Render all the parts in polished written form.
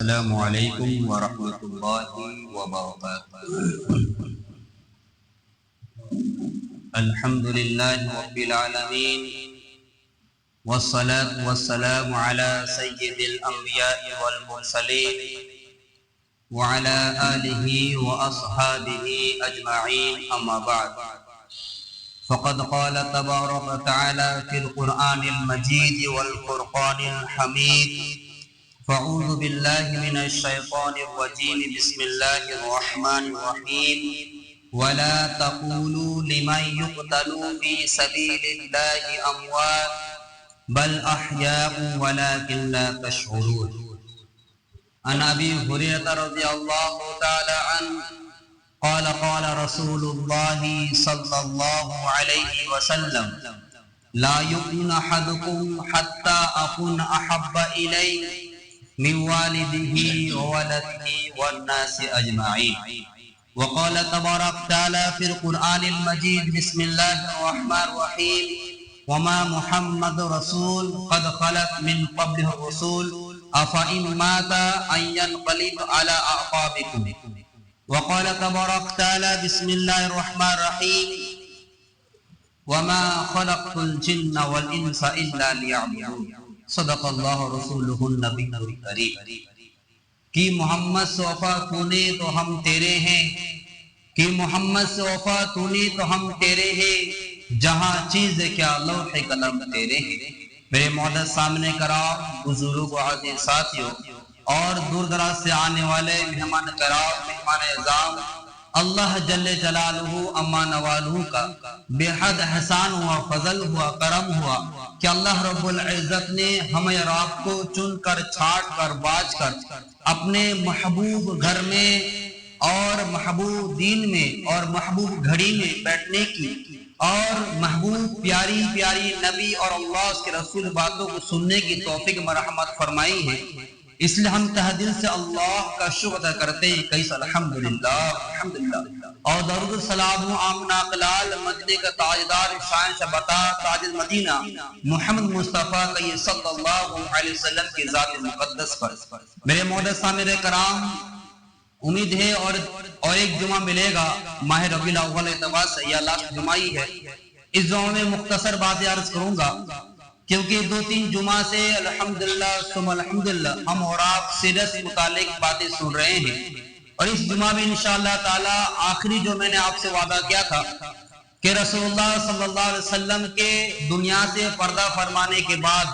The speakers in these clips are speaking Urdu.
السلام علیکم ورحمۃ اللہ وبرکاتہ۔ الحمد للہ رب العالمین والصلاة والسلام على سید الانبیاء والمرسلین وعلى آلہ واصحابہ اجمعین، اما بعد فقد قال تبارک وتعالی فی القرآن المجید والفرقان الحمید: فاعوذ باللہ من الشیطان الرجیم، بسم اللہ الرحمن الرحیم، ولا تقولوا لمن يقتل في سبيل الله اموات بل احياء ولكن لا تشعرون۔ عن ابی ہریرہ رضی اللہ تعالی عنہ قال قال رسول اللہ صلی اللہ علیہ وسلم: لا يؤمن احدكم حتى اكون احب الیہ من والده وولده والناس اجمعین۔ وقال تبارک تعالی فی القرآن المجید: بسم اللہ الرحمن الرحیم، وما محمد رسول قد خلت من قبله الرسول افإن مات ان ينقلب على اعقابكم۔ وقال تبارک تعالی بسم اللہ الرحمن الرحیم، وما خلقت الجن والانس الا ليعبدون۔ صدق اللہ رسولہ النبی الکریم۔ کہ محمد سے وفا تو نے تو ہم تیرے ہیں، کہ محمد سے وفا تو نے تو ہم تیرے ہیں، جہاں چیز کیا لوح قلم تیرے ہیں۔ میرے معزز سامنے کرام، بزرگوں عزیز ساتھیوں اور دور دراز سے آنے والے مہمان کرام، مہمان اعظام، اللہ جل جلالہ اما نوالہ کا بے حد احسان ہوا، فضل ہوا، کرم ہوا کہ اللہ رب العزت نے ہمیں اور آپ کو چن کر، چھانٹ کر، باچ کر اپنے محبوب گھر میں اور محبوب دین میں اور محبوب گھڑی میں بیٹھنے کی اور محبوب پیاری پیاری نبی اور اللہ اس کے رسول باتوں کو سننے کی توفیق مرحمت فرمائی ہے۔ اس لیے ہم تہ دل سے اللہ کا شکر ادا کرتے ہیں، کیسا الحمدللہ الحمدللہ، اور درود السلام آمنا قلال مدینے کا تاجدار شان شبتا تاج المدینہ محمد مصطفیٰ کی صلی اللہ علیہ وسلم کی ذات مقدس پر۔ میرے معزز سامعین کرام، امید ہے اور ایک جمعہ ملے گا ماہ ربیع الاول اعتبار سے، یا لاسٹ جمعہ ہی ہے۔ اس جمعہ میں مختصر باتیں عرض کروں گا کیونکہ دو تین جمعہ سے الحمدللہ ثم الحمدللہ ہم اور آپ سیرت سے متعلق باتیں سن رہے ہیں، اور اس جمعہ میں انشاءاللہ تعالی آخری جو میں نے آپ سے وعدہ کیا تھا کہ رسول اللہ صلی اللہ علیہ وسلم کے دنیا سے پردہ فرمانے کے بعد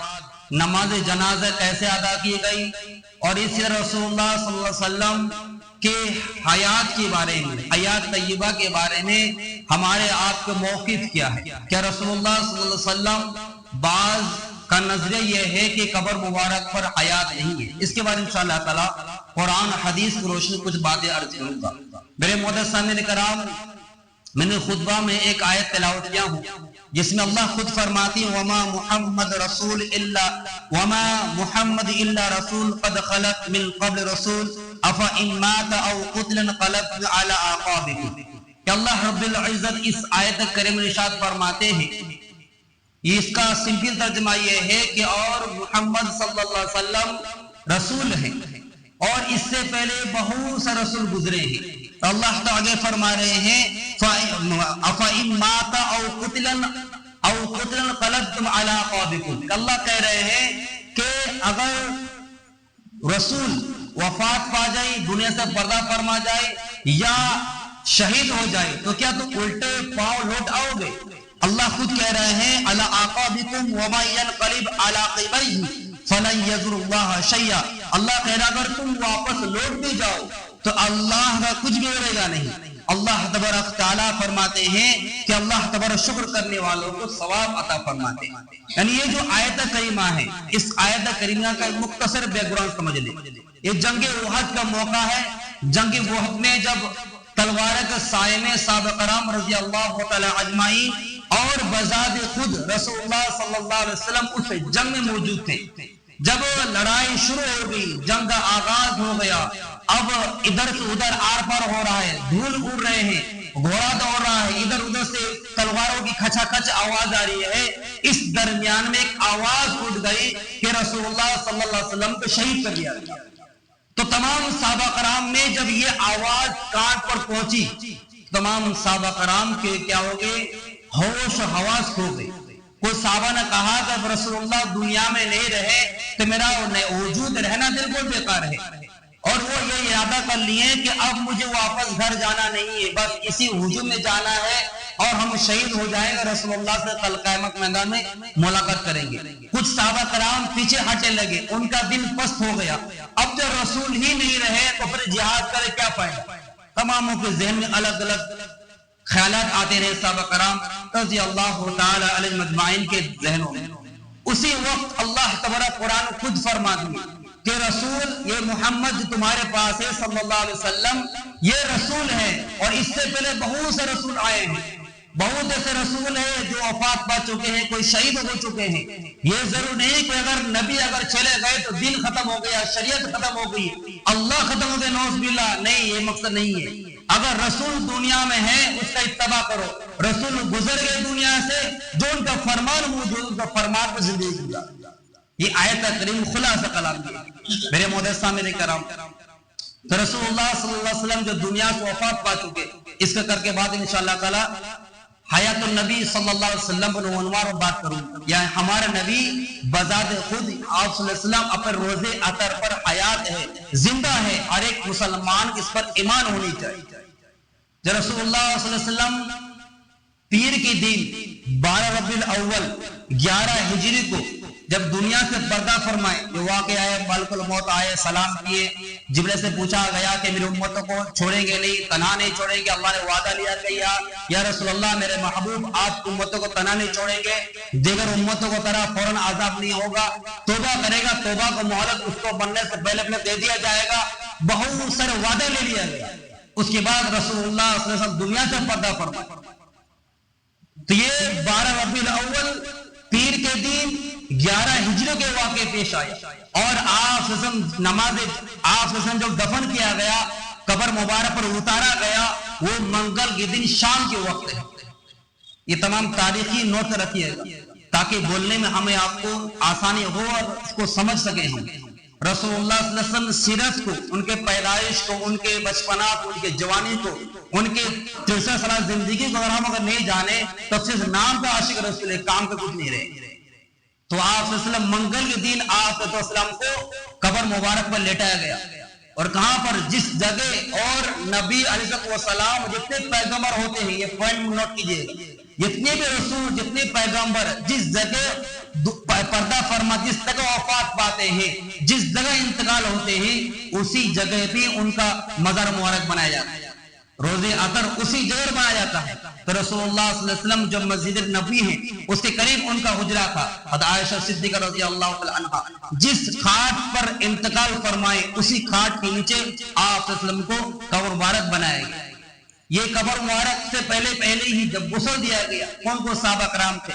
نماز جنازہ کیسے ادا کی گئی، اور اسی رسول اللہ صلی اللہ علیہ وسلم کے حیات کے بارے میں، حیات طیبہ کے بارے میں ہمارے آپ کے موقف کیا ہے۔ کیا رسول اللہ صلی اللہ علیہ وسلم بعض کا نظریہ یہ ہے کہ قبر مبارک پر حیات نہیں ہے، اس کے بارے میں انشاءاللہ تعالی قرآن حدیث کی روشنی کچھ باتیں عرض کروں گا۔ میرے معزز سامعین کرام، میں نے خطبہ میں ایک آیت تلاوت کیا ہوں جس میں اللہ خود فرماتی ہیں: وما محمد الا رسول قد خلت من قبل رسول افإن مات او قتل انقلبتم على اعقابكم۔ کہ اللہ رب العزت اس آیت کریمہ میں ارشاد فرماتے ہیں، اس کا سمپل ترجمہ یہ ہے کہ اور محمد صلی اللہ علیہ وسلم رسول ہیں، اور اس سے پہلے بہت سے رسول گزرے ہیں۔ اللہ تعالی فرما رہے ہیں فَإِن مَاتَ أَوْ قُتِلَ انقلبتم عَلَىٰ أَعْقَابِكُمْ۔ اللہ کہہ رہے ہیں کہ اگر رسول وفات پا جائے، دنیا سے پردہ فرما جائے یا شہید ہو جائے تو کیا تم الٹے پاؤں لوٹ آؤ گے؟ اللہ خود کہہ رہے ہیں عَلَىٰ أَعْقَابِكُمْ وَمَن يَنقَلِبْ عَلَىٰ عَقِبَيْهِ فَلَن يَضُرَّ اللَّهَ شَيْئًا۔ اللہ کہہ رہا اگر تم واپس لوٹ بھی جاؤ تو اللہ کا کچھ بھی ہوئے گا نہیں۔ اللہ تبارک تعالیٰ فرماتے ہیں کہ اللہ تبارک شکر کرنے والوں کو ثواب عطا فرماتے ہیں۔ یعنی یہ جو آیت کریمہ ہے، اس آیت کریمہ کا ایک مختصر بیک گراؤنڈ سمجھ لیں۔ یہ جنگ احد کا موقع ہے۔ جنگ احد میں جب تلوار کے سائے میں صحابہ کرام رضی اللہ تعالی اجمعین اور بذات خود رسول اللہ صلی اللہ علیہ وسلم اس جنگ میں موجود تھے۔ جب لڑائی شروع ہو گئی، جنگ کا آغاز ہو گیا، اب ادھر سے ادھر آر پار ہو رہا ہے، دھول اڑ رہے ہیں، گھوڑا دوڑ رہا ہے، ادھر ادھر سے تلواروں کی کھچا کھچ آواز آ رہی ہے۔ اس درمیان میں ایک آواز اٹھ گئی کہ رسول اللہ صلی اللہ علیہ وسلم کو شہید کر دیا گیا۔ تو تمام صحابہ کرام میں جب یہ آواز کان پر پہنچی، تمام صحابہ کرام کے کیا ہو گئے؟ ہوش و حواس کھو گئے۔ کوئی صحابہ نے کہا کہ رسول اللہ دنیا میں نہیں رہے تو میرا وجود رہنا بالکل بیکار ہے، اور وہ یہ ارادہ کر لیے کہ اب مجھے واپس گھر جانا نہیں ہے، بس اسی ہجوم میں جانا ہے اور ہم شہید ہو جائیں گے، رسول اللہ سے کل قیامت میدان میں ملاقات کریں گے۔ کچھ صحابہ کرام پیچھے ہٹنے لگے، ان کا دل پست ہو گیا، اب جب رسول ہی نہیں رہے تو پھر جہاد کرے کیا فائدہ؟ تماموں کے ذہن میں الگ الگ خیالات آتے رہے صحابہ کرام رضی اللہ تعالی علیہ مجمعین کے ذہنوں میں۔ اسی وقت اللہ تبارک قرآن خود فرما دیا کہ رسول یہ محمد جو تمہارے پاس ہے صلی اللہ علیہ وسلم یہ رسول ہے، اور اس سے پہلے بہت سے رسول آئے ہیں، بہت ایسے رسول ہیں جو وفات پا چکے ہیں، کوئی شہید ہو چکے ہیں۔ یہ ضرور نہیں کہ اگر نبی اگر چلے گئے تو دین ختم ہو گیا، شریعت ختم ہو گئی، اللہ ختم ہو گیا، نعوذ باللہ، نہیں، یہ مقصد نہیں ہے۔ اگر رسول دنیا میں ہے اس کا اتباع کرو، رسول گزر گئے دنیا سے، جو ان کا فرمان موجود ان کا فرمان پر زندگی گزار۔ یہ آیت کریم خلاصہ کلام ہے میرے معزز سامعین کرام۔ تو رسول اللہ صلی اللہ علیہ وسلم جو دنیا سے وفات پا چکے، اس کے کر کے بعد انشاءاللہ تعالی حیات النبی صلی اللہ علیہ وسلم پر عنوان بات کروں، یعنی ہمارا نبی بذات خود آپ صلی اللہ علیہ وسلم اپنے روزے اثر پر حیات ہے، زندہ ہے، ہر ایک مسلمان اس پر ایمان ہونی چاہیے۔ جب رسول اللہ صلی اللہ علیہ وسلم پیر کے دن 12 ربیع الاول 11 ہجری کو جب دنیا سے پردہ فرمائے، جو واقعہ ہے ملک الموت آئے، سلام کیے، جبریل سے پوچھا گیا کہ میری امتوں کو چھوڑیں گے نہیں، تنہا نہیں چھوڑیں گے؟ اللہ نے وعدہ لیا کہ یا رسول اللہ میرے محبوب آپ امتوں کو تنہا نہیں چھوڑیں گے، دیگر امتوں کو طرح فوراً عذاب نہیں ہوگا، توبہ کرے گا، توبہ کو مہلت اس کو بننے سے پہلے اپنے دے دیا جائے گا، بہت سارے وعدے لے لیا گیا۔ اس کے بعد رسول اللہ صلی اللہ علیہ وسلم دنیا سے پردہ فرمائے، تو یہ 12 ربیع الاول پیر کے دن 11 ہجری کے واقعے پیش آئے، اور آپ نماز آپ جب دفن کیا گیا، قبر مبارک پر اتارا گیا، وہ منگل کے دن شام کے وقت ہے۔ یہ تمام تاریخی نوٹ رکھیے گا تاکہ بولنے میں ہمیں آپ کو آسانی ہو اور اس کو سمجھ سکیں ہم۔ رسول اللہ صلی اللہ علیہ وسلم سیرت کو، ان کے پیدائش کو، ان کے بچپنا کو، ان کے جوانی کو، ان کے 63 سالہ زندگی کو اگر ہم نہیں جانے تو صرف نام کا عاشق رسول ہے، کام کا کچھ نہیں رہے۔ تو آپ صلی اللہ علیہ وسلم منگل کے دن آپ صلی اللہ علیہ وسلم کو قبر مبارک پر لیٹایا گیا، اور کہاں پر؟ جس جگہ، اور نبی علیہ السلام جتنے پیغمبر ہوتے ہیں، یہ پوائنٹ نوٹ کیجئے گا، جتنے بھی رسول، جتنے پیغمبر جس جگہ پردہ فرما، جس جگہ وفات پاتے ہیں، جس جگہ انتقال ہوتے ہیں، اسی جگہ بھی ان کا مزار مبارک بنایا جاتا ہے، روزے اثر اسی جگہ بنایا جاتا ہے۔ تو رسول اللہ صلی اللہ علیہ وسلم جو مسجد نبوی ہیں اس کے قریب ان کا حجرہ تھا، حضرت عائشہ صدیقہ رضی اللہ عنہا جس کھاٹ پر انتقال فرمائے اسی کھاٹ کے نیچے آپ صلی اللہ علیہ وسلم کو قبر مبارک بنایا گیا۔ یہ قبر مبارک سے پہلے ہی جب غسل دیا گیا، کون کو صحابہ کرام تھے؟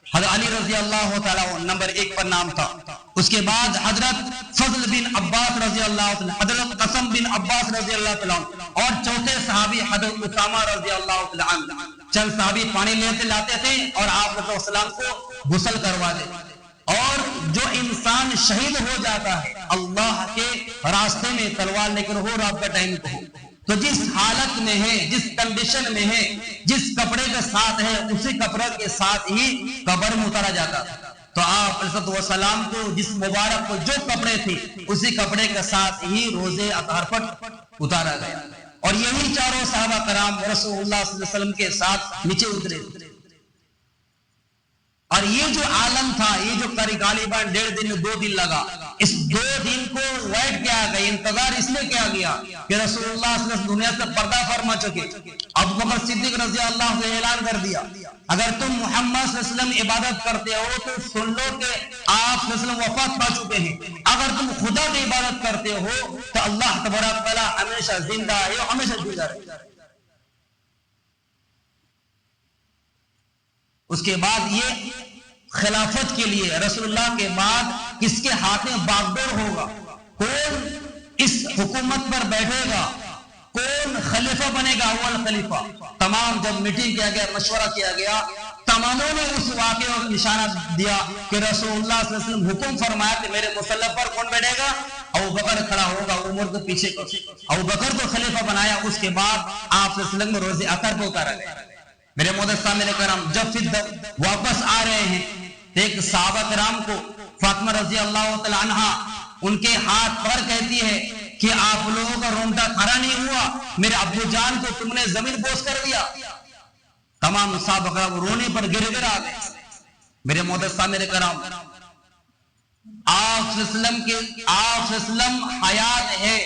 حضرت علی رضی اللہ تعالیٰ نمبر 1 پر نام تھا، اس کے بعد حضرت فضل بن عباس رضی اللہ تعالیٰ، حضرت قسم بن عباس رضی اللہ تعالیٰ، اور چوتھے صحابی حضرت اسامہ رضی اللہ تعالیٰ۔ چند صحابی پانی لاتے تھے اور آپ صلی اللہ علیہ وسلم کو غسل کروا دیتے۔ اور جو انسان شہید ہو جاتا ہے اللہ کے راستے میں تلوار لے کر ہو، رات کا ٹائم کو ہو، تو جس حالت میں ہے، جس کنڈیشن میں ہے، جس کپڑے کے ساتھ ہے، اسی کپڑے کے ساتھ ہی قبر میں اتارا جاتا تھا۔ تو آپ علیہ السلام کو جس مبارک کو جو کپڑے تھے اسی کپڑے کے ساتھ ہی روزے اطہار پر اتارا گیا، اور یہی چاروں صحابہ کرام رسول اللہ صلی اللہ علیہ وسلم کے ساتھ نیچے اترے۔ اور یہ جو عالم تھا، یہ جو غالباً 1.5 دن 2 دن لگا، اس 2 دن کو ویٹ کیا گیا، انتظار اس لیے کیا گیا کہ رسول اللہ صلی اللہ علیہ وسلم دنیا سے پردہ فرما چکے۔ ابو بکر صدیق رضی اللہ عنہ نے اعلان کر دیا، اگر تم محمد صلی اللہ علیہ وسلم عبادت کرتے ہو تو سن لو کہ آپ صلی اللہ علیہ وسلم وفات پا چکے ہیں، اگر تم خدا کی عبادت کرتے ہو تو اللہ تبارک تعالیٰ ہمیشہ زندہ ہے، ہمیشہ زندہ رہے گا۔ اس کے بعد یہ خلافت کے لیے رسول اللہ کے بعد کس کے ہاتھ میں باغڈور ہوگا، کون اس حکومت پر بیٹھے گا، کون خلیفہ بنے گا، اول خلیفہ۔ تمام جب میٹنگ کیا گیا، مشورہ کیا گیا، تماموں نے اس واقعے کو نشانہ دیا کہ رسول اللہ صلی اللہ علیہ وسلم حکم فرمایا کہ میرے مسلح پر کون بیٹھے گا، ابو بکر کھڑا ہوگا، عمر کو پیچھے کو، ابو بکر کو خلیفہ بنایا، اس کے بعد آپ صلی اللہ علیہ وسلم میں روزے اثر پہ اتارا گیا۔ میرے محترم سامعین کرام، جب پھر واپس آ رہے ہیں ایک صحابہ کرام کو فاطمہ رضی اللہ تعالی عنہ ان کے ہاتھ پر کہتی ہے کہ آپ لوگوں کا رونگٹا کھڑا نہیں ہوا، میرے ابو جان کو تم نے زمین بوس کر دیا۔ تمام صحابہ کرام رونے پر گر آ گئے۔ میرے محترم سامعین کرام، آپ صلی اللہ علیہ وسلم حیات ہے،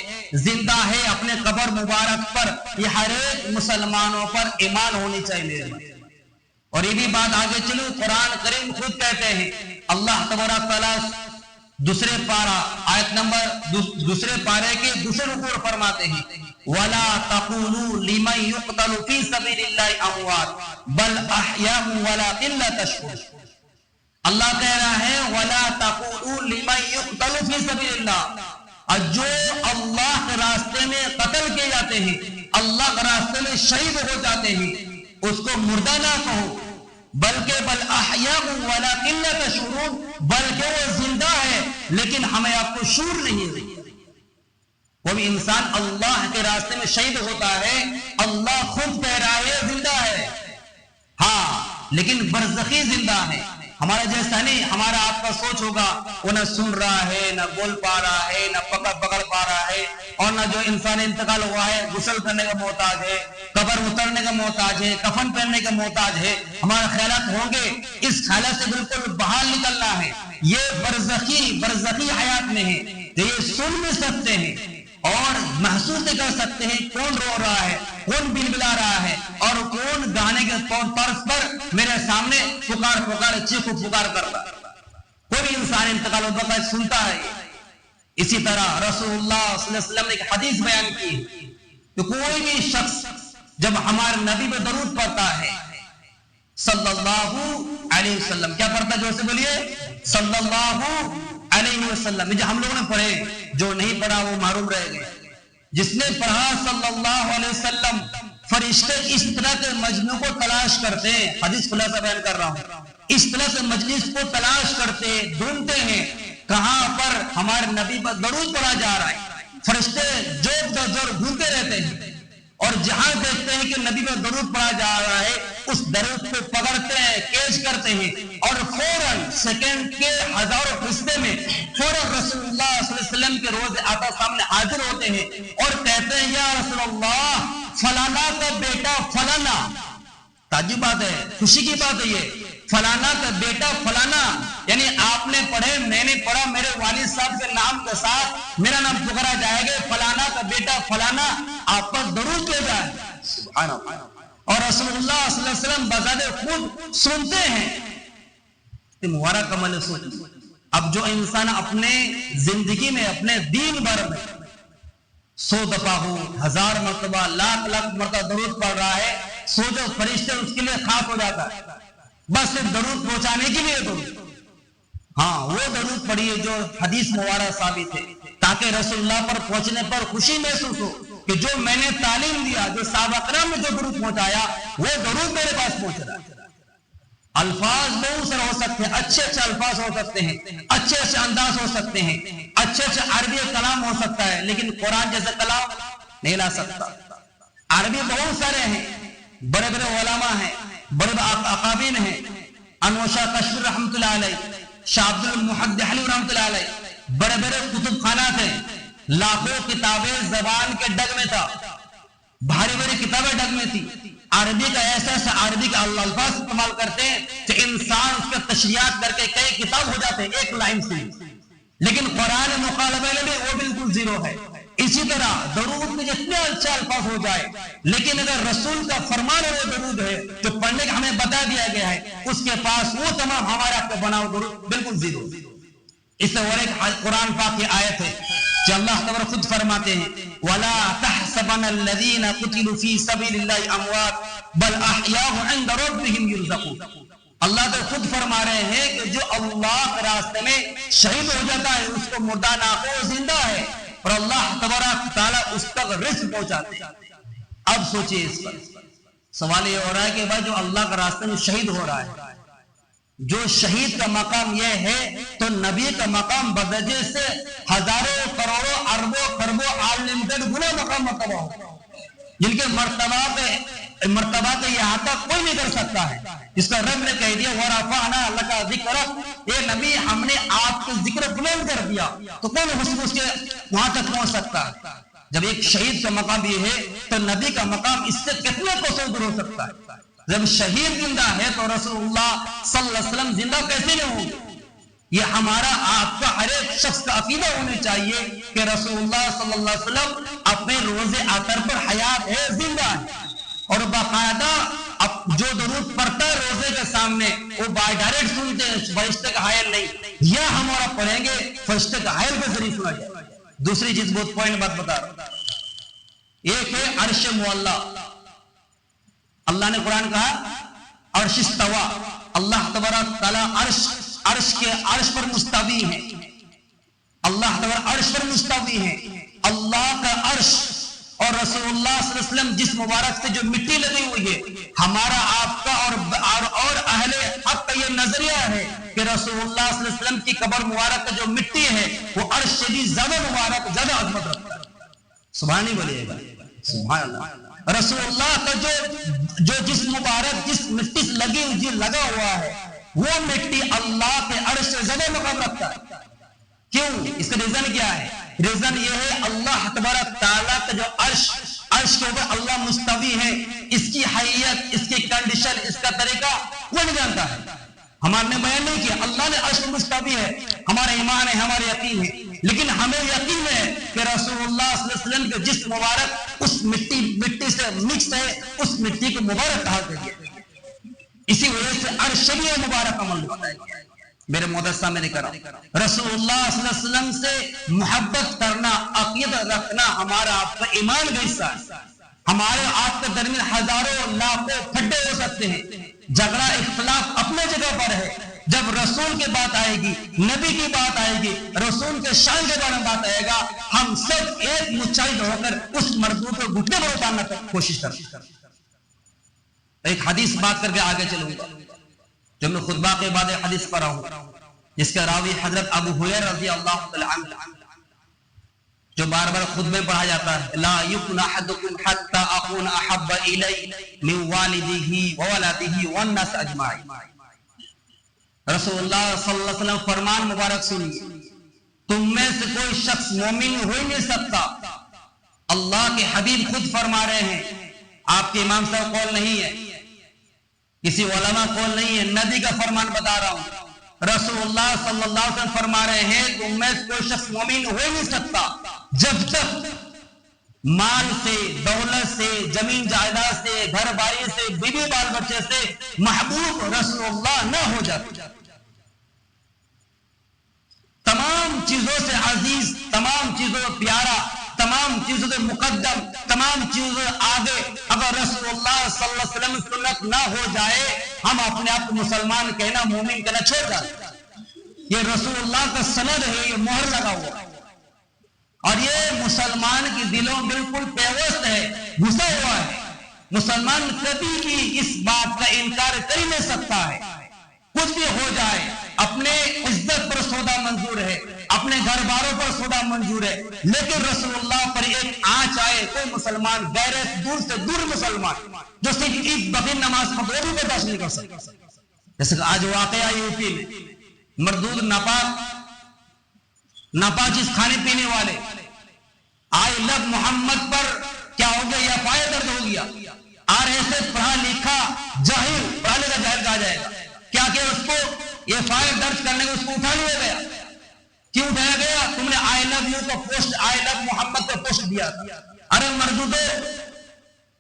زندہ ہے اپنے قبر مبارک پر، یہ ہر ایک مسلمانوں پر ایمان ہونی چاہیے۔ اور یہ بھی بات آگے چلو، قرآن کریم خود کہتے ہیں، اللہ تبارک تعالیٰ دوسرے پارہ آیت نمبر دوسرے پارے کے دوسرے رکوع فرماتے ہیں وَلَا تَقُولُوا لِمَنْ يُقْتَلُ فِي سَبِيلِ اللَّهِ أَمْوَاتٌ بَلْ أَحْيَاءٌ وَلَكِنْ لَا تَشْعُرُونَ۔ اللہ کہہ رہا ہے وَلَا تَقُولُوا لِمَنْ يُقْتَلُ فِي سَبِيلِ اللَّهِ، جو اللہ کے راستے میں قتل کیے جاتے ہیں، اللہ کے راستے میں شہید ہو جاتے ہیں، اس کو مردہ نہ کہو، بلکہ بل احیاء ولکن لا تشعرون، بلکہ وہ زندہ ہے لیکن ہمیں آپ کو شعور نہیں ہے۔ وہ بھی انسان اللہ کے راستے میں شہید ہوتا ہے، اللہ خود کہہ رہا ہے زندہ ہے، ہاں لیکن برزخی زندہ ہے، ہمارا جیسا نہیں۔ ہمارا آپ کا سوچ ہوگا وہ نہ سن رہا ہے، نہ بول پا رہا ہے، نہ پکڑ پا رہا ہے، اور نہ جو انسان انتقال ہوا ہے غسل کرنے کا محتاج ہے، قبر اترنے کا محتاج ہے، کفن پہننے کا محتاج ہے۔ ہمارے خیالات ہوں گے اس خیالات سے بالکل باہر نکلنا ہے۔ یہ برزخی حیات میں ہے، یہ سن بھی سکتے ہیں اور محسوس کر سکتے ہیں کون رو رہا ہے، کون بلبلا رہا ہے، اور کون گانے کے طرز پر میرے سامنے پکار چیخ پکار کرتا ہے۔ کوئی انسان انتقال ہوتا ہے سنتا ہے۔ اسی طرح رسول اللہ صلی اللہ علیہ وسلم نے ایک حدیث بیان کی کہ کوئی بھی شخص جب ہمارے نبی پہ درود پڑھتا ہے صلی اللہ علیہ وسلم، کیا پڑھتا ہے؟ جو سے بولیے صلی اللہ علیہ وسلم۔ جو ہم لوگوں نے پڑھے، جو نہیں پڑھا وہ محروم رہ گئے۔ جس نے پڑھا صلی اللہ علیہ وسلم، فرشتے اس طرح کے مجمع کو تلاش کرتے ہیں، حدیث خلاصہ بیان کر رہا ہوں، اس طرح سے مجلس کو تلاش کرتے ہیں، ڈھونڈتے ہیں کہاں پر ہمارے نبی پر درود پڑھا جا رہا ہے۔ فرشتے جوب در گھومتے رہتے ہیں اور جہاں دیکھتے ہیں کہ نبی پر درود پڑھا جا رہا ہے اس درود کو پکڑتے ہیں، کیچ کرتے ہیں، اور فوراً سیکنڈ کے ہزاروں فیصدے میں فوراً رسول اللہ صلی اللہ علیہ وسلم کے روز آقا سامنے حاضر ہوتے ہیں اور کہتے ہیں یا رسول اللہ فلانا کا بیٹا فلانا۔ تعجب بات ہے، خوشی کی بات ہے یہ، فلانا کا بیٹا فلانا، یعنی آپ نے پڑھے، میں نے پڑھا، میرے والد صاحب کے نام کے ساتھ میرا نام پکڑا جائے گا، فلانا کا بیٹا فلانا آپ پر درود لے جائے۔ سبحان اللہ۔ اور رسول اللہ صلی اللہ علیہ وسلم بذات خود سنتے ہیں۔ مبارک عمل سن۔ اب جو انسان اپنے زندگی میں اپنے دین بھر میں 100 دفعہ ہو، 1000 مرتبہ، لاکھ مرتبہ درود پڑھ رہا ہے، سوچو فرشتے اس کے لیے خاص ہو جاتا ہے، بس صرف درود پہنچانے کے لیے درود۔ ہاں وہ درود پڑھیے جو حدیث مبارک ثابت ہے، تاکہ رسول اللہ پر پہنچنے پر خوشی محسوس ہو کہ جو میں نے تعلیم دیا، جو صحابہ کرام نے جو درود پہنچایا وہ درود میرے پاس پہنچ رہا ہے۔ الفاظ بہت سارے ہو سکتے ہیں، اچھے الفاظ ہو سکتے ہیں، اچھے انداز ہو سکتے ہیں، اچھے عربی کلام ہو سکتا ہے، لیکن قرآن جیسا کلام نہیں لا سکتا۔ عربی بہت سارے ہیں، بڑے بڑے علماء ہیں، بڑے اقابین ہیں، انور شاہ کشمیر رحمۃ اللہ علیہ، شاہ عبد المحد دہلوی رحمۃ اللہ علیہ، بڑے بڑے کتب خانات ہیں، لاکھوں کتابیں زبان کے ڈگ میں تھا، بھاری بھاری کتابیں ڈگ میں تھی۔ عربی کا ایسا عربی کا الفاظ استعمال کرتے ہیں کہ انسان اس کا تشریحات کر کے کئی کتاب ہو جاتے ہیں ایک لائن سے، لیکن قرآن مقابلے میں وہ بالکل زیرو ہے۔ اسی طرح درود میں جتنے اچھے الفاظ ہو جائے، لیکن اگر رسول کا فرمان وہ درود ہے جو پڑھنے کا ہمیں بتا دیا گیا ہے، اس کے پاس وہ تمام ہمارے آپ کا بنا ہوا درود بالکل زیرو۔ اس سے اور ایک قرآن پاک کی آیت ہے جو اللہ تبارک خود فرماتے ہیں وَلَا تَحْسَبَنَ الَّذِينَ قُتِلُوا فِي سَبِيلِ اللَّهِ أَمْوَاتٌ بَلْ أَحْيَاءٌ عِندَ رَبِّهِمْ يُرْزَقُونَ۔ اللہ تو خود فرما رہے ہیں کہ جو اللہ کے راستے میں شہید ہو جاتا ہے اس کو مردہ نہ ہو، زندہ ہے، اور اللہ تبارک تعالیٰ اس تک رزق پہنچاتے ہیں۔ اب سوچئے اس پر سوال یہ ہو رہا ہے کہ بھائی جو اللہ کے راستے میں شہید ہو رہا ہے، جو شہید کا مقام یہ ہے تو نبی کا مقام بدرجے سے ہزاروں کروڑوں اربوں خربوں انلمیٹڈ گنا مقام مرتبہ ہو، جن کے مرتبہ پہ یہاں تک کوئی نہیں کر سکتا ہے، جس کا رب نے کہہ دیا وَرَفَعْنَا لَكَ ذِكْرَكَ، اے نبی ہم نے آپ کے ذکر بلند کر دیا، تو کون اس کے وہاں تک پہنچ سکتا ہے؟ جب ایک شہید کا مقام یہ ہے تو نبی کا مقام اس سے کتنے کوسوں دور ہو سکتا ہے؟ جب شہید زندہ ہے تو رسول اللہ صلی اللہ علیہ وسلم زندہ کیسے نہیں ہوں گے؟ یہ ہمارا آپ کا ہر ایک شخص کا عقیدہ ہونا چاہیے کہ رسول اللہ صلی اللہ علیہ وسلم اپنے روز اطہر پر حیات ہے، زندہ ہے، اور باقاعدہ جو درود پڑھتا ہے روزے کے سامنے وہ بائی ڈائریکٹ سنتے ہیں، فرشتے کا حائل نہیں، یا ہمارا پڑھیں گے فرشتے کا حائل کے ذریعے سنا جائے۔ دوسری چیز بہت پوائنٹ بات بتا رہا ہوں، ایک ہے عرش معلی، اللہ نے قرآن کہا عرش استوا، اللہ تبارک تعالیٰ عرش پر مستوی ہے، اللہ تبارک عرش پر مستوی ہے، اللہ کا عرش اور رسول اللہ صلی اللہ علیہ وسلم جس مبارک سے جو مٹی لگی ہوئی ہے، ہمارا آپ کا اور اہل حق کا یہ نظریہ ہے کہ رسول اللہ صلی اللہ علیہ وسلم کی قبر مبارک کا جو مٹی ہے وہ عرش سے بھی زیادہ مبارک، زیادہ عظمت رکھتا ہے۔ سبحان ہی بولیے گا، سبحان اللہ۔ رسول اللہ کا جو جس مبارک جس مٹی سے لگی ہوئی لگا ہوا ہے وہ مٹی اللہ کے عرش سے زیادہ مقام رکھتا ہے۔ کیوں؟ اس کا ریزن کیا ہے؟ ریزن یہ ہے اللہ تبارک تعالیٰ کا جو عرش کے اوپر اللہ مستوی ہے، اس کی حیت، اس کی کنڈیشن، اس کا طریقہ وہ نہیں جانتا ہے، ہمارے نے بیان نہیں کیا۔ اللہ نے عرش پر مستوی ہے، ہمارا ایمان ہے، ہمارا یقین ہے، لیکن ہمیں یقین ہے کہ رسول اللہ صلی اللہ علیہ وسلم کے جس مبارک اس مٹی سے مکس ہے، اس مٹی کو مبارک کہا گیا، اسی وجہ سے عرش بھی مبارک عمل بتایا گیا۔ میرے محترم میں نے کہا رسول اللہ صلی اللہ علیہ وسلم سے محبت کرنا، عقیدت رکھنا ہمارا آپ کا ایمان کا حصہ ہے۔ ہمارے آپ کے درمیان ہزاروں لاکھوں پھڈے ہو سکتے ہیں، جھگڑا اختلاف اپنے جگہ پر ہے، جب رسول کی بات آئے گی، نبی کی بات آئے گی، رسول کے شان کے بارے میں بات آئے گا، ہم سب ایک متحد ہو کر اس مردوں کو گھٹنے پر اتارنے کی کوشش کرتے ہیں۔ ایک حدیث بات کر کے آگے چلوں گا، جو میں خطبہ کے بعد حدیث پڑھا ہوں، جس کا راوی حضرت ابو ہریرہ رضی اللہ تعالی عنہ، جو بار بار خطبے میں پڑھا جاتا ہے، لا یکن احدکم حتی اکون احب الی من والدہ وولدہ والناس اجمعین۔ رسول اللہ صلی اللہ علیہ وسلم فرمان مبارک سنیے، تم میں سے کوئی شخص مومن ہو ہی نہیں سکتا، اللہ کے حبیب خود فرما رہے ہیں، آپ کے امام صاحب قول نہیں ہے، کسی علماء قول نہیں ہے، نبی کا فرمان بتا رہا ہوں۔ رسول اللہ صلی اللہ علیہ وسلم فرما رہے ہیں تم میں سے کوئی شخص مومن ہو ہی نہیں سکتا جب تک مال سے، دولت سے، زمین جائیداد سے، گھر باری سے، بیوی بال بچے سے محبوب رسول اللہ نہ ہو جاتا۔ تمام چیزوں سے عزیز، تمام چیزوں سے پیارا، تمام چیزوں سے مقدم، تمام چیزوں سے آگے اگر رسول اللہ صلی اللہ علیہ وسلم سنت نہ ہو جائے، ہم اپنے آپ کو مسلمان کہنا، مومن کہنا چھوڑ جاتے۔ یہ رسول اللہ کا سند ہے، یہ مہر لگا ہوا ہے، اور یہ مسلمان کی دلوں بالکل پیوست ہے، گھسا ہوا ہے۔ مسلمان کبھی بھی اس بات کا انکار کر ہی نہیں سکتا ہے، کچھ بھی ہو جائے اپنے عزت پر سودا منظور ہے، اپنے گھر باروں پر سودا منظور ہے، لیکن رسول اللہ پر ایک آنچ آئے کوئی مسلمان غیر دور سے دور مسلمان جو صرف عید بقرعید نماز پڑھے وہ بھی برداشت نہیں کر سکتا۔ جیسے کہ آج واقعہ یوپی میں مردود ناپاک چیز کھانے پینے والے آئی لو محمد پر کیا ہو گیا، یا پائے درد ہو گیا، آر ایسے پڑھا لکھا جاہل، پڑھا لکھا جاہل کہا جائے گا، کیا کہ اس کو یہ فائل درج کرنے کو اس کو اٹھا لیا گیا۔ کیوں اٹھایا گیا؟ تم نے آئی لو یو کا پوسٹ، آئی لو محمد کا پوسٹ دیا تھا۔ ارے مردودو،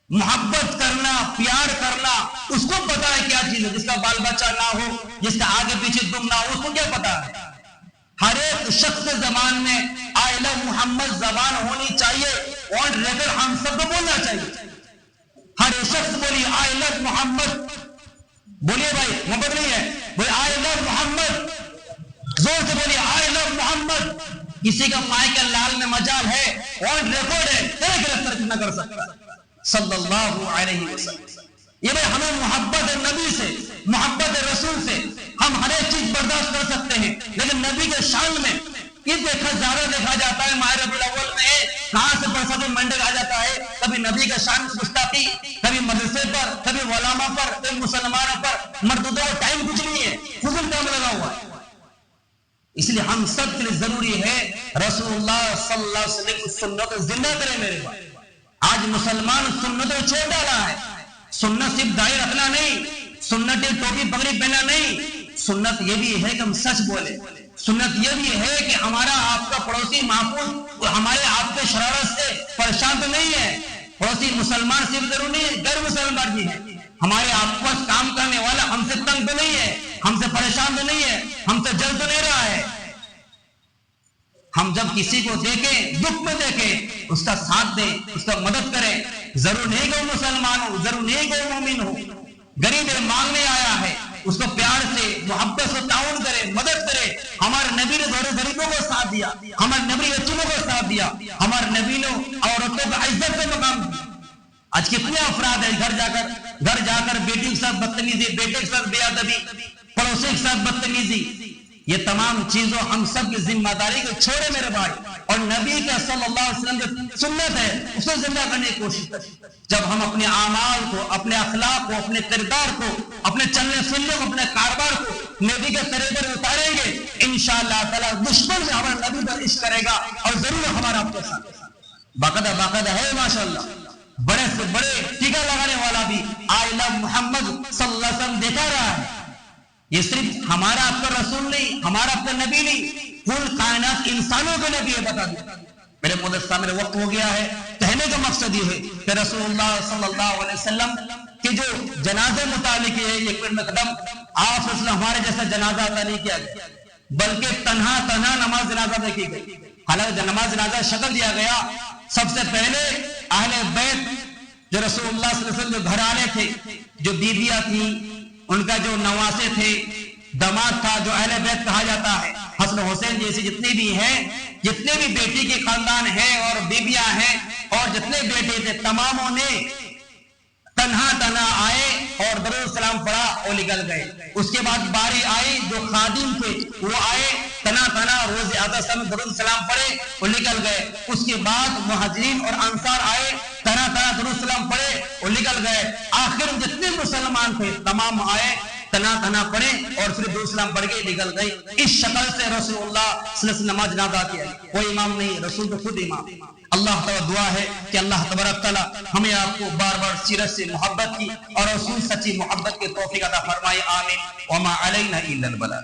محبت کرنا، پیار کرنا اس کو پتا ہے کیا چیز ہے، جس کا بال بچہ نہ ہو، جس کا آگے پیچھے تم نہ ہو، اس کو کیا پتا ہے؟ ہر ایک شخص کے زبان میں آئی لو محمد زبان ہونی چاہیے، اور ریگل ہم سب کو بولنا چاہیے۔ ہر ایک شخص بولی آئی لو محمد، بولیے بھائی، محبت نہیں ہے، بولی آئی لو محمد، زور سے بولیے آئی لو محمد۔ کسی کا مائیکل لال میں مجال ہے، آن ریکارڈ ہے، تیرے گرفتار نہ کر سکتا، صلی اللہ علیہ وسلم۔ یہ بھائی ہمیں محبت نبی سے، محبت رسول سے ہم ہر ایک چیز برداشت کر سکتے ہیں، لیکن نبی کے شان میں یہ زیادہ دیکھا جاتا ہے ماہ ربیع الاول میں کہاں سے برسات منڈے آ جاتا ہے، کبھی نبی کے شان میں گستاخی، کبھی مدرسے پر، کبھی علماء پر، کبھی مسلمانوں پر، مردودوں کا ٹائم کچھ نہیں ہے، فضول کام لگا ہوا ہے۔ اس لیے ہم سب کے لیے ضروری ہے رسول اللہ صلی اللہ علیہ وسلم کی سنت کو زندہ کریں۔ میرے بھائی آج مسلمان سنتوں کو چھوڑ ڈالا ہے۔ سنت صرف داڑھی رکھنا نہیں، سنت ٹوپی پگڑی پہننا نہیں، سنت یہ بھی ہے کہ ہم سچ بولے، سنت یہ بھی ہے کہ ہمارا آپ کا پڑوسی محفوظ ہمارے آپ کے شرارت سے پریشان تو نہیں ہے۔ پڑوسی مسلمان صرف ضرور نہیں ہے، غیر مسلمان بھی ہے، ہمارے آپ کو کام کرنے والا ہم سے تنگ تو نہیں ہے، ہم سے پریشان تو نہیں ہے، ہم سے جل تو نہیں رہا ہے۔ ہم جب کسی کو دیکھیں، دکھ میں دیکھیں، اس کا ساتھ دیں، اس کا مدد کریں۔ ضرور نہیں کہ وہ مسلمان ہو، ضرور نہیں کہ وہ مومن ہو، غریب ہے، مانگنے آیا ہے، اس کو پیار سے، محبت سے تعاون کرے، مدد کرے۔ ہمارے نبی نے غریبوں کو ساتھ دیا، ہمارے نبی نے یتیموں کو ساتھ دیا، ہمارے نبی نے عورتوں کو عزت سے مقام دیا۔ آج کتنے افراد ہیں گھر جا کر بیٹی کے ساتھ بدتمیزی، بیٹے کے ساتھ بے ادبی، پڑوسی کے ساتھ بدتمیزی، یہ تمام چیزوں ہم سب کی ذمہ داری کو چھوڑے میرے بھائی، اور نبی کا صلی اللہ علیہ وسلم جو سنت ہے اس کو زندہ کرنے کی کوشش کریں۔ جب ہم اپنے اعمال کو، اپنے اخلاق کو، اپنے کردار کو، اپنے چلنے پھرنے کو، اپنے کاروبار کو نبی کے طریقے پر اتاریں گے، انشاءاللہ تعالیٰ دشمن سے ہمارا نبی پر عشق کرے گا اور ضرور ہمارا آپ کے ساتھ باقاعدہ ہے ماشاءاللہ۔ بڑے سے بڑے ٹیکا لگانے والا بھی آئی لو محمد صلی اللہ علیہ وسلم دیکھا رہا ہے۔ یہ صرف ہمارا آپ کا رسول نہیں، ہمارا آپ کا نبی نہیں، کل کائنات انسانوں کے نبی ہے۔ بتا دیں میرے مدرسہ میرے وقت ہو گیا ہے، کہنے کا مقصد یہ ہے کہ رسول اللہ صلی اللہ علیہ وسلم کے جو جنازے متعلق ہے، ایک منٹ میں قدم آپ صلی ہمارے جیسا جنازہ عطا نہیں کیا گیا، بلکہ تنہا نماز جنازہ میں کی گئی۔ حالانکہ نماز جنازہ شکل دیا گیا، سب سے پہلے اہل بیت جو رسول اللہ صلی اللہ علیہ وسلم جو گھر والے تھے، جو بیویاں تھیں، ان کا جو نواسے تھے، داماد تھا، جو اہل بیت کہا جاتا ہے، حسن حسین جیسے جتنے بھی ہیں، جتنے بھی بیٹی کے خاندان ہیں اور بیویاں ہیں اور جتنے بیٹے تھے، تماموں نے تنہا آئے اور درود السلام پڑھا اور نکل گئے۔ اس کے بعد باری آئی جو خادم تھے وہ آئے، تنہا روز اعظم میں درود السلام پڑھے اور نکل گئے۔ اس کے بعد مہاجرین اور انصار آئے، تنہا درود السلام پڑھے اور نکل گئے۔ آخر جتنے مسلمان تھے تمام آئے، تنہا پڑھے اور پھر درود السلام پڑھ کے نکل گئے۔ اس شکل سے رسول اللہ صلی اللہ علیہ وسلم نماز جنازہ کیا، کوئی امام نہیں، رسول تو خود امام۔ اللہ تعالیٰ دعا ہے کہ اللہ تبارک تعالیٰ ہمیں آپ کو بار بار سیرت سے محبت کی اور رسول سچی محبت کے توفیق عطا فرمائے، آمین۔ وما علینا الا البلاغ۔